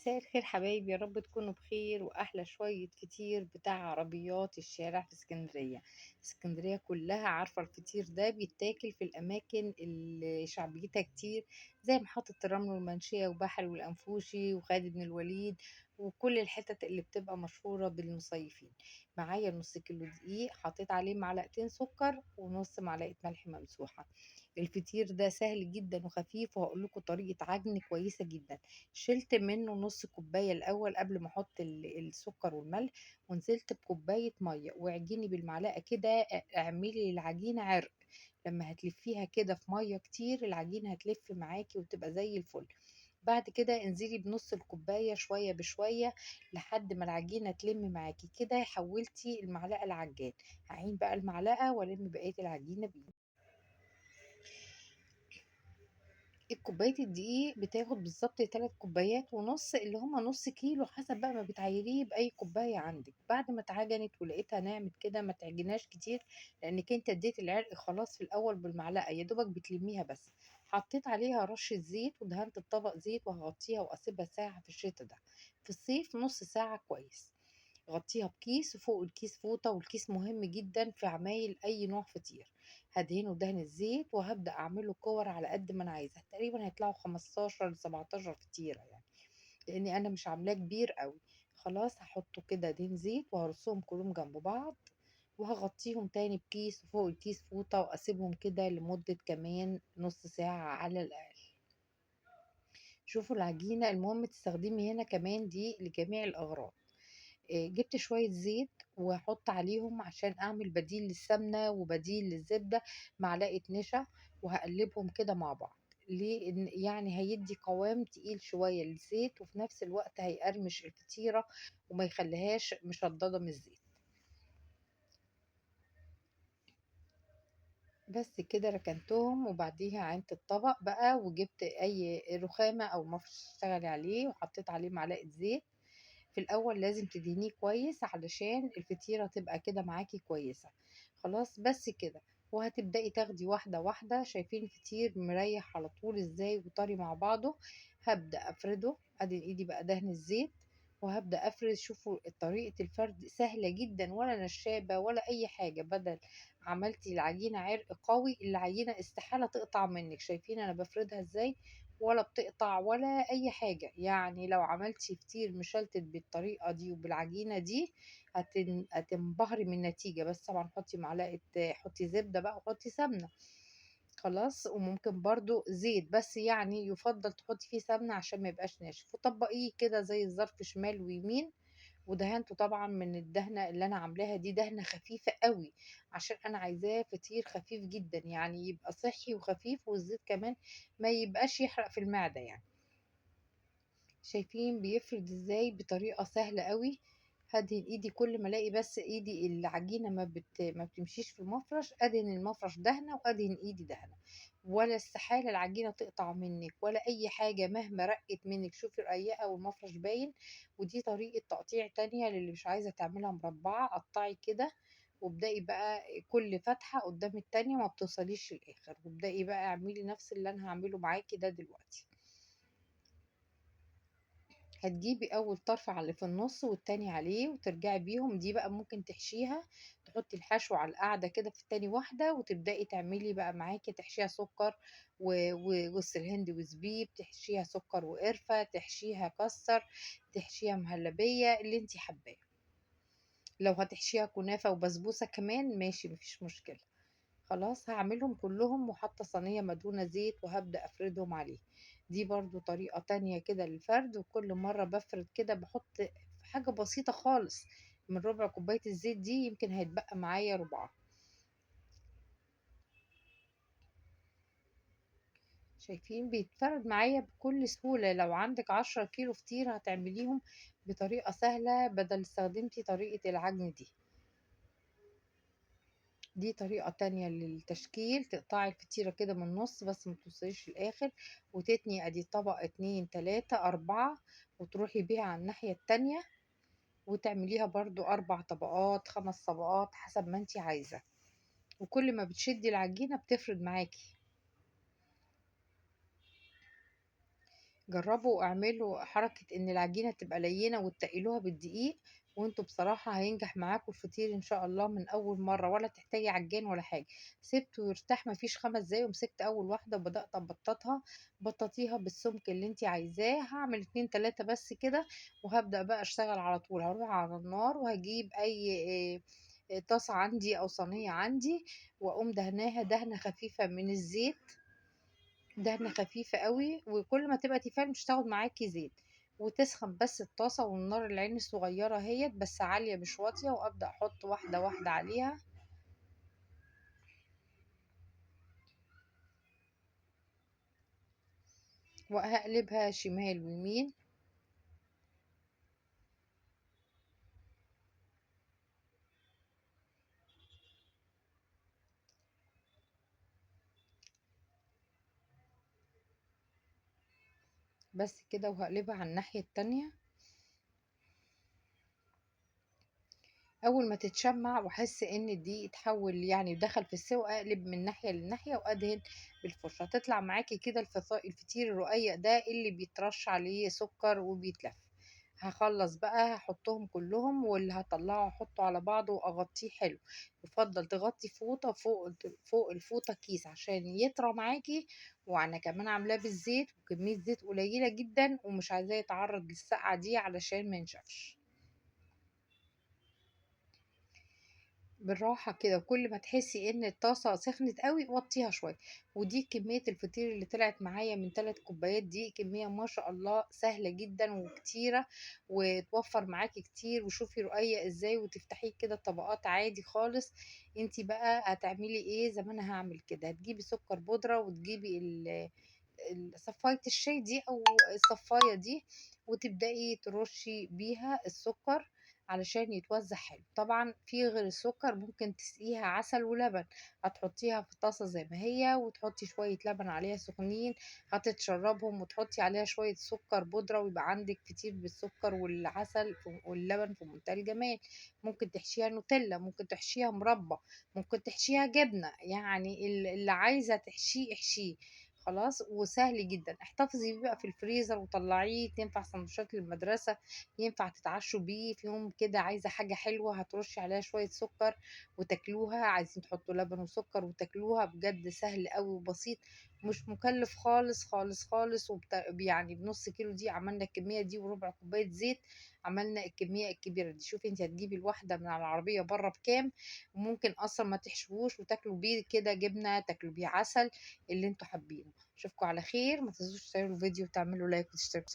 مساء الخير حبايبي، يا رب تكونوا بخير واحلى شوية فطير بتاع عربيات الشارع في اسكندرية. اسكندرية كلها عارفة الفطير ده بيتاكل في الاماكن اللي شعبيتها كتير، زي محطة الرمل والمنشية وبحري والانفوشي وخالد بن الوليد، وكل الحتت اللي بتبقى مشهورة بالمصيفين. معايا نص كيلو دقيق، حطيت عليه معلقتين سكر ونص معلقة ملح ممسوحة. الفطير ده سهل جدا وخفيف، وهقول لكم طريقة عجن كويسة جدا. شلت منه نص كوباية الأول قبل ما أحط السكر والملح، ونزلت بكوباية مية واعجني بالمعلقة كده. اعملي العجينة عرق. لما هتلفيها كده في مية كتير العجينة هتلف معاكي وتبقى زي الفل. بعد كده انزلي بنص الكوباية شوية بشوية لحد ما العجينة تلم معاكي كده، حولتي المعلقة العجان. هعين بقى المعلقة والم بقية العجينة بيه. الكوباية الدقيق بتاخد بالظبط 3 كوبايات ونص، اللي هما نص كيلو، حسب بقى ما بتعايريه بأي كوباية عندك. بعد ما اتعجنت ولقيتها ناعمت كده، ما تعجناش كتير لأنك انت اديت العرق خلاص في الأول بالمعلقة، يا دوبك بتلميها بس. حطيت عليها رشة زيت ودهنت الطبق زيت، وهغطيها وأسيبها ساعة في الشتا ده. في الصيف نص ساعة كويس. غطيها بكيس وفوق الكيس فوطة، والكيس مهم جدا في عمايل أي نوع فطير. هدهنه دهن الزيت وهبدأ أعمله كور على قد ما أنا عايزة، تقريبا هيطلعوا 15 ل 17 فطيرة يعني، لأني أنا مش عاملاه كبير قوي. خلاص هحطه كده دهن زيت وهرصهم كلهم جنب بعض، وهغطيهم تاني بكيس وفوق الكيس فوطة، وأسيبهم كده لمدة كمان نص ساعة على الأقل. شوفوا العجينة، المهم تستخدمي هنا كمان دي لجميع الأغراض. جبت شوية زيت وهحط عليهم عشان اعمل بديل للسمنة وبديل للزبدة، معلقة نشا، وهقلبهم كده مع بعض. ليه؟ يعني هيدي قوام تقيل شوية للزيت، وفي نفس الوقت هيقرمش الفطيرة وما يخليهاش مشددة من الزيت. بس كده ركنتهم، وبعديها عينت الطبق بقى وجبت اي رخامة او مفرش اشتغلي عليه، وحطيت عليه معلقة زيت. في الاول لازم تدهنيه كويس علشان الفطيرة تبقى كده معاكي كويسة. خلاص بس كده. وهتبدأي تاخدي واحدة واحدة. شايفين الفطير مريح على طول ازاي وطري مع بعضه. هبدأ افرده، ادي ايدي بقى دهن الزيت، وهبدأ افرد. شوفوا طريقة الفرد سهلة جدا، ولا نشابة ولا اي حاجة. بدل عملتي العجينة عرق قوي، العجينة استحالة تقطع منك. شايفين انا بفردها ازاي؟ ولا بتقطع ولا اي حاجة. يعني لو عملتي فطير مشلتت بالطريقة دي وبالعجينة دي هتنبهري من النتيجة. بس طبعا حطي معلقة، حطي زبدة بقى وحطي سمنة. خلاص، وممكن برضو زيت، بس يعني يفضل تحطي فيه سمنة عشان ما يبقاش ناشف. وطبقيه كده زي الظرف شمال ويمين. ودهنته طبعا من الدهنة اللي انا عاملاها دي دهنة خفيفة قوي، عشان انا عايزاه فطير خفيف جدا، يعني يبقى صحي وخفيف، والزيت كمان ما يبقاش يحرق في المعدة يعني. شايفين بيفرد ازاي بطريقة سهلة قوي. هدهن ايدي كل ما الاقي بس ايدي العجينة ما بتمشيش في المفرش، ادهن المفرش دهنة وادهن ايدي دهنة. ولا استحالة العجينة تقطع منك ولا اي حاجة مهما رقت منك. شوفي رقيقة والمفرش باين. ودي طريقة تقطيع تانية للي مش عايزة تعملها مربعة. قطعي كده، وابدأي بقى كل فتحة قدام التانية، ما بتوصليش للآخر. وابدأي بقى اعملي نفس اللي انا هعمله معاكي ده دلوقتي. هتجيبي اول طرف على اللي في النص والتاني عليه وترجعي بيهم. دي بقى ممكن تحشيها، تحطي الحشو على القاعدة كده في التاني واحدة، وتبدأي تعملي بقى معاكي تحشيها سكر وجوز الهند وزبيب، تحشيها سكر وقرفة، تحشيها كسر، تحشيها مهلبية، اللي انتي حباه. لو هتحشيها كنافة وبسبوسة كمان ماشي، مفيش مشكلة. خلاص هعملهم كلهم، وحاطة صينية مدهونة زيت وهبدأ أفردهم عليه. دي برضو طريقة تانية كده للفرد. وكل مرة بفرد كده بحط حاجة بسيطة خالص، من ربع كوباية الزيت دي يمكن هيتبقى معايا ربعها. شايفين بيتفرد معايا بكل سهولة. لو عندك 10 كيلو فطير هتعمليهم بطريقة سهلة بدل استخدمتي طريقة العجن دي. دي طريقة تانية للتشكيل. تقطعي الفطيرة كده من النص بس ما توصليش للآخر، وتتني ادي طبق 2 3 4، وتروحي بيها على الناحية التانية وتعمليها برضو 4 طبقات 5 طبقات حسب ما انتي عايزة. وكل ما بتشدي العجينة بتفرد معاكي. جربوا واعملوا حركة ان العجينة تبقى لينة وتقلوها بالدقيق، وانتوا بصراحة هينجح معاكم الفطير ان شاء الله من اول مرة، ولا تحتاجي عجان ولا حاجة. سبته يرتاح مفيش 5 دقايق، ومسكت اول واحدة وبدأت ابططها. بططيها بالسمك اللي انتي عايزاه. هعمل 2 3 بس كده، وهبدأ بقى اشتغل على طول. هروح على النار وهجيب اي طاسة عندي او صينية عندي، واقوم دهناها دهنة خفيفة من الزيت. دهنة خفيفة قوي، وكل ما تبقى تيفال مش تاخد معاكي زيت. وتسخن بس الطاسة، والنار العين الصغيرة هي بس عالية مش واطية، وأبدأ أحط واحدة واحدة عليها. وهقلبها شمال ويمين. بس كده، وهقلبها على الناحية التانية. أول ما تتشمع وأحس إن الدقيق اتحول يعني دخل في السوا، أقلب من ناحية للناحية وأدهن بالفرشة. هتطلع معاكي كده الفطير الرقيق ده اللي بيترش عليه سكر وبيتلف. هخلص بقى هحطهم كلهم، واللي هطلعه احطه على بعضه واغطيه حلو. يفضل تغطي فوطة فوق الفوطة كيس عشان يطرى معاكي. وانا كمان عاملاه بالزيت، وكمية زيت قليلة جدا، ومش عايزاه يتعرض للسقعة دي علشان ما ينشفش. بالراحة كده، كل ما تحسي ان الطاسة سخنت قوي وطيها شوية. ودي كمية الفطير اللي طلعت معايا من 3 كوبايات. دي كمية ما شاء الله سهلة جدا وكتيرة، وتوفر معاكي كتير. وشوفي رقيق ازاي، وتفتحيه كده طبقات عادي خالص. انتي بقى هتعملي ايه زي ما انا هعمل كده. هتجيبي سكر بودرة، وتجيبي صفاية الشاي دي او الصفاية دي، وتبدأي ترشي بيها السكر علشان يتوزع حلو. طبعا في غير السكر ممكن تسقيها عسل ولبن. هتحطيها في الطاسة زي ما هي، وتحطي شوية لبن عليها سخنين. هتتشربهم، وتحطي عليها شوية سكر بودرة، ويبقى عندك فطير بالسكر والعسل واللبن في منتهى الجمال. ممكن تحشيها نوتيلا، ممكن تحشيها مربى، ممكن تحشيها جبنة. يعني اللي عايزة تحشيه احشيه. خلاص، وسهل جدا. احتفظي بيه بقى في الفريزر وطلعيه. تنفع سندوتشات للمدرسة، ينفع تتعشوا بيه في يوم كده. عايزة حاجة حلوة هترشي عليها شوية سكر وتاكلوها. عايزين تحطوا لبن وسكر وتاكلوها. بجد سهل قوي وبسيط، مش مكلف خالص خالص خالص. يعني بنص كيلو دي عملنا الكمية دي، وربع كوباية زيت عملنا الكمية الكبيرة دي. شوفي انت هتجيبي الواحدة من على العربية بره بكام. وممكن اصلا ما تحشوش وتاكلوا بيه كده جبنة، تاكلوا بيه عسل، اللي انتوا حابينه. اشوفكم على خير. ما تنسوش تشتركوا الفيديو وتعملوا لايك وتشتركوا.